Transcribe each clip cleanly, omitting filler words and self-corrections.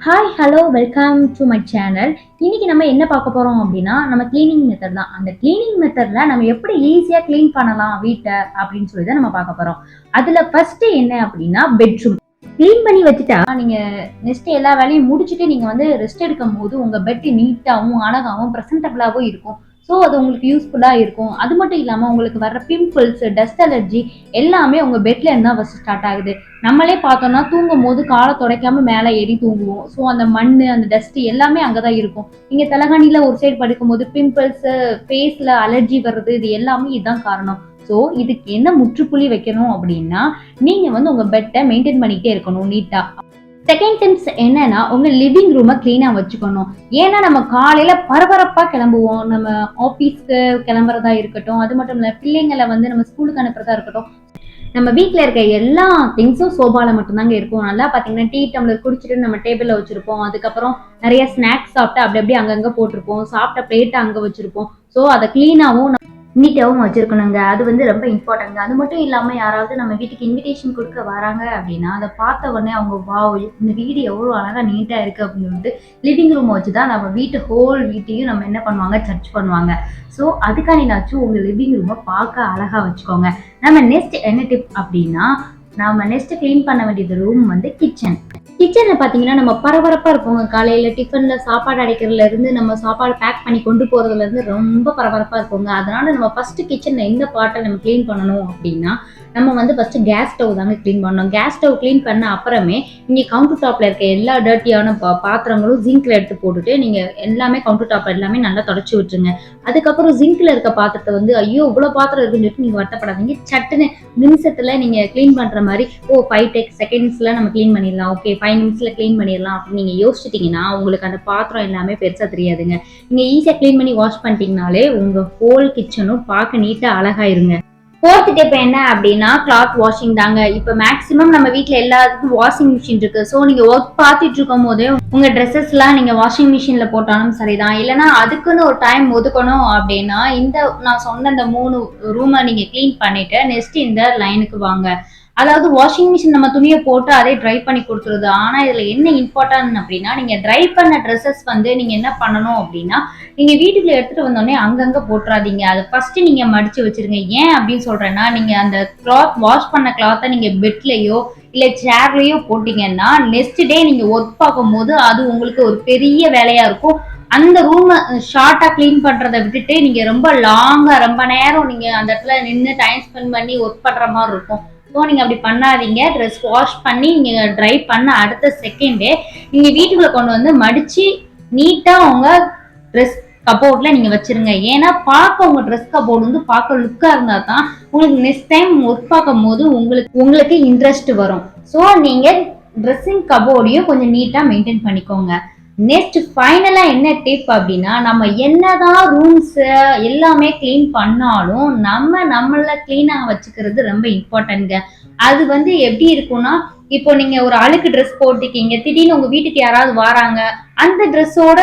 Hi hello welcome to my channel. இன்னைக்கு நம்ம என்ன பார்க்க போறோம் அப்படின்னா நம்ம கிளீனிங் மெத்தட் தான். அந்த கிளீனிங் மெத்தட்ல நம்ம எப்படி ஈஸியா கிளீன் பண்ணலாம் வீட்டை அப்படின்னு சொல்லி தான் நம்ம பார்க்க போறோம். அதுல ஃபர்ஸ்ட் என்ன அப்படின்னா பெட்ரூம் கிளீன் பண்ணி வச்சுட்டா நீங்க நெக்ஸ்ட் எல்லா வேலையும் முடிச்சுட்டு நீங்க வந்து ரெஸ்ட் எடுக்கும் போது உங்க பெட் நீட்டாகவும் அழகாகவும் ப்ரெசன்டபிளாகவும் இருக்கும். ஸோ அது உங்களுக்கு யூஸ்ஃபுல்லாக இருக்கும். அது மட்டும் இல்லாமல் உங்களுக்கு வர்ற பிம்பிள்ஸ், டஸ்ட் அலர்ஜி எல்லாமே உங்கள் பெட்ல இருந்தால் ஃபர்ஸ்ட் ஸ்டார்ட் ஆகுது. நம்மளே பார்த்தோம்னா தூங்கும் போது காலை துடைக்காம மேலே ஏறி தூங்குவோம். ஸோ அந்த மண், அந்த டஸ்ட் எல்லாமே அங்கே தான் இருக்கும். நீங்கள் தலைகாணியில் ஒரு சைடு படுக்கும்போது பிம்பிள்ஸ், ஃபேஸில் அலர்ஜி வர்றது இது எல்லாமே இதுதான் காரணம். ஸோ இதுக்கு என்ன முற்றுப்புள்ளி வைக்கணும் அப்படின்னா நீங்கள் வந்து உங்கள் பெட்டை மெயின்டைன் பண்ணிக்கிட்டே இருக்கணும் நீட்டாக. செகண்ட் டிப்ஸ் என்னன்னா உங்க லிவிங் ரூமை கிளீனா வச்சுக்கணும். ஏன்னா நம்ம காலையில பரபரப்பா கிளம்புவோம். நம்ம ஆபீஸ்க்கு கிளம்புறதா இருக்கட்டும், அது மட்டும் இல்ல பிள்ளைங்களை வந்து நம்ம ஸ்கூலுக்கு அனுப்புறதா இருக்கட்டும், நம்ம வீட்டில் இருக்க எல்லா திங்ஸும் சோபால மட்டும்தாங்க இருக்கும். நல்லா பார்த்தீங்கன்னா டீ டம்ளர் குடிச்சிட்டு நம்ம டேபிளில் வச்சிருப்போம். அதுக்கப்புறம் நிறைய ஸ்நாக்ஸ் சாப்பிட்டு அப்படி அப்படியே அங்கங்கே போட்டிருப்போம். சாப்பிட்ட பிளேட்டை அங்கே வச்சிருப்போம். ஸோ அதை கிளீனாகவும் நீட்டாகவும் வச்சிருக்கணுங்க. அது வந்து ரொம்ப இம்பார்ட்டன்ங்க. அது மட்டும் இல்லாமல் யாராவது நம்ம வீட்டுக்கு இன்விடேஷன் கொடுக்க வராங்க அப்படின்னா அதை பார்த்த உடனே அவங்க வாவ் இந்த வீடு எவ்வளோ அழகாக நீட்டாக இருக்குது அப்படின்னு சொல்லிட்டு லிவிங் ரூமை வச்சு தான் நம்ம ஹோல் வீட்டையும் நம்ம என்ன பண்ணுவாங்க சர்ச் பண்ணுவாங்க. ஸோ அதுக்காண்டினாச்சும் உங்கள் லிவிங் ரூமை பார்க்க அழகாக வச்சுக்கோங்க. நம்ம நெக்ஸ்ட் என்ன டிப் அப்படின்னா நம்ம நெக்ஸ்ட் கிளீன் பண்ண வேண்டியது ரூம் வந்து கிச்சன். கிச்சன்ல பாத்தீங்கன்னா நம்ம பரபரப்பா இருப்போங்க. காலையில டிஃபன்ல சாப்பாடு அடைக்கிறதுல இருந்து நம்ம சாப்பாடு பேக் பண்ணி கொண்டு போறதுல இருந்து ரொம்ப பரபரப்பா இருப்போங்க. அதனால நம்ம ஃபர்ஸ்ட் கிச்சன்ல எந்த பார்ட்டை நம்ம கிளீன் பண்ணணும் அப்படின்னா நம்ம வந்து ஃபர்ஸ்ட் கேஸ் ஸ்டவ் தாங்க கிளீன் பண்ணணும். கேஸ் ஸ்டவ் கிளீன் பண்ண அப்புறமே நீங்க கவுண்டர் டாப்ல இருக்க எல்லா டர்ட்டியான பாத்திரங்களும் ஜிங்க்ல எடுத்து போட்டுட்டு நீங்க எல்லாமே கவுண்டர் டாப் எல்லாமே நல்லா தொடச்சி விட்டுருங்க. அதுக்கப்புறம் ஜிங்க்ல இருக்க பாத்திரத்தை வந்து ஐயோ இவ்வளவு பாத்திரம் இருக்குன்னு சொல்லிட்டு நீங்க வருத்தப்படாதீங்க. சட்டுன்னு நிமிஷத்துல நீங்க கிளீன் பண்ற மாதிரி 5 செகண்ட்ஸ்ல நம்ம கிளீன் பண்ணிடலாம், ஓகே 5 நிமிஷத்துல கிளீன் பண்ணிடலாம் அப்படின்னு நீங்க யோசிச்சிட்டீங்கன்னா உங்களுக்கு அந்த பாத்திரம் எல்லாமே பெருசா தெரியாதுங்க. நீங்க ஈஸியா கிளீன் பண்ணி வாஷ் பண்ணிட்டீங்கனாலே உங்க ஹோல் கிச்சனும் பார்க்க நீட்டா அழகாயிருங்க. ஃபோர்த் டிப் என்ன அப்படின்னா கிளாத் வாஷிங் தாங்க. இப்போ மேக்ஸிமம் நம்ம வீட்டில் எல்லாத்துக்கும் வாஷிங் மிஷின் இருக்கு. ஸோ நீங்கள் ஒர்க் பார்த்துட்டு இருக்கும் போதே உங்கள் ட்ரெஸ்ஸஸ்லாம் நீங்கள் வாஷிங் மிஷினில் போட்டாலும் சரிதான். இல்லைனா அதுக்குன்னு ஒரு டைம் ஒதுக்கணும் அப்படின்னா நான் சொன்ன இந்த 3 ரூமை நீங்கள் க்ளீன் பண்ணிட்டு நெக்ஸ்ட் இந்த லைனுக்கு வாங்க. அதாவது வாஷிங் மிஷின் நம்ம துணியை போட்டு அதே ட்ரை பண்ணி கொடுத்துருது. ஆனா இதுல என்ன இம்பார்ட்டன்ட் அப்படின்னா நீங்க ட்ரை பண்ண ட்ரெஸ்ஸஸ் வந்து நீங்க என்ன பண்ணணும் அப்படின்னா நீங்க வீட்டுக்குள்ள எடுத்துட்டு வந்தோடனே அங்கங்க போட்டுறாதீங்க. அதை ஃபர்ஸ்ட் நீங்க மடிச்சு வச்சிருங்க. ஏன் அப்படின்னு சொல்றேன்னா நீங்க அந்த கிளாத் வாஷ் பண்ண கிளாத்தை நீங்க பெட்லயோ இல்ல சேர்லயோ போட்டீங்கன்னா நெக்ஸ்ட் டே நீங்க ஒர்க் பார்க்கும் போது அது உங்களுக்கு ஒரு பெரிய வேலையா இருக்கும். அந்த ரூம் ஷார்ட்டா கிளீன் பண்றதை விட்டுட்டு நீங்க ரொம்ப லாங்கா ரொம்ப நேரம் நீங்க அந்த இடத்துல நின்று டைம் ஸ்பெண்ட் பண்ணி ஒர்க் பண்ற மாதிரி இருக்கும். ஸோ நீங்கள் அப்படி பண்ணாதீங்க. ட்ரெஸ் வாஷ் பண்ணி நீங்கள் ட்ரை பண்ண அடுத்த செகண்டே நீங்கள் வீட்டுக்குள்ளே கொண்டு வந்து மடித்து நீட்டாக உங்கள் ட்ரெஸ் கபோர்டில் நீங்கள் வச்சுருங்க. ஏன்னா பார்க்க உங்கள் ட்ரெஸ் கபோர்டு வந்து பார்க்க லுக்காக இருந்தால் தான் உங்களுக்கு நெக்ஸ்ட் டைம் ஒர்க் பார்க்கும் போது உங்களுக்கு இன்ட்ரெஸ்ட் வரும். ஸோ நீங்கள் ட்ரெஸ்ஸிங் கபோர்டையும் கொஞ்சம் நீட்டாக மெயின்டைன் பண்ணிக்கோங்க. நெக்ஸ்ட் ஃபைனலா என்ன டிப் அப்படின்னா நம்ம என்னதான் ரூம்ஸ் எல்லாமே கிளீன் பண்ணாலும் நம்மள கிளீனா வச்சுக்கிறது ரொம்ப இம்பார்ட்டன்ட்ங்க. அது வந்து எப்படி இருக்கும்னா இப்போ நீங்க ஒரு அழுக்கு ட்ரெஸ் போட்டுக்கீங்க, திடீர்னு உங்க வீட்டுக்கு யாராவது வராங்க, அந்த ட்ரெஸ்ஸோட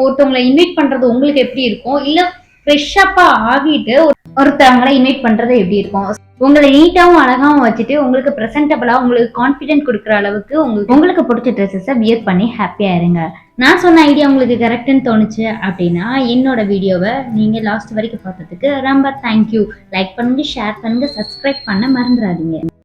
ஒருத்தவங்களை இன்வைட் பண்றது உங்களுக்கு எப்படி இருக்கும்? இல்ல ஃப்ரெஷ்ஷப்பா ஆகிட்டு ஒருத்தவங்களை இன்வைட் பண்றது எப்படி இருக்கும்? உங்களை நீட்டாவும் அழகாவும் வச்சுட்டு உங்களுக்கு ப்ரெசென்டபிளா உங்களுக்கு கான்ஃபிடென்ட் கொடுக்குற அளவுக்கு உங்களுக்கு பிடிச்ச ட்ரெஸ்ஸஸை வியர் பண்ணி ஹாப்பியா இருங்க. நான் சொன்ன ஐடியா உங்களுக்கு கரெக்ட்னு தோணுச்சு அப்படின்னா என்னோட வீடியோவை நீங்க லாஸ்ட் வரைக்கும் பார்த்ததுக்கு ரொம்ப தேங்க்யூ. லைக் பண்ணுங்க, ஷேர் பண்ணுங்க, சப்ஸ்கிரைப் பண்ண மறந்துடாதீங்க.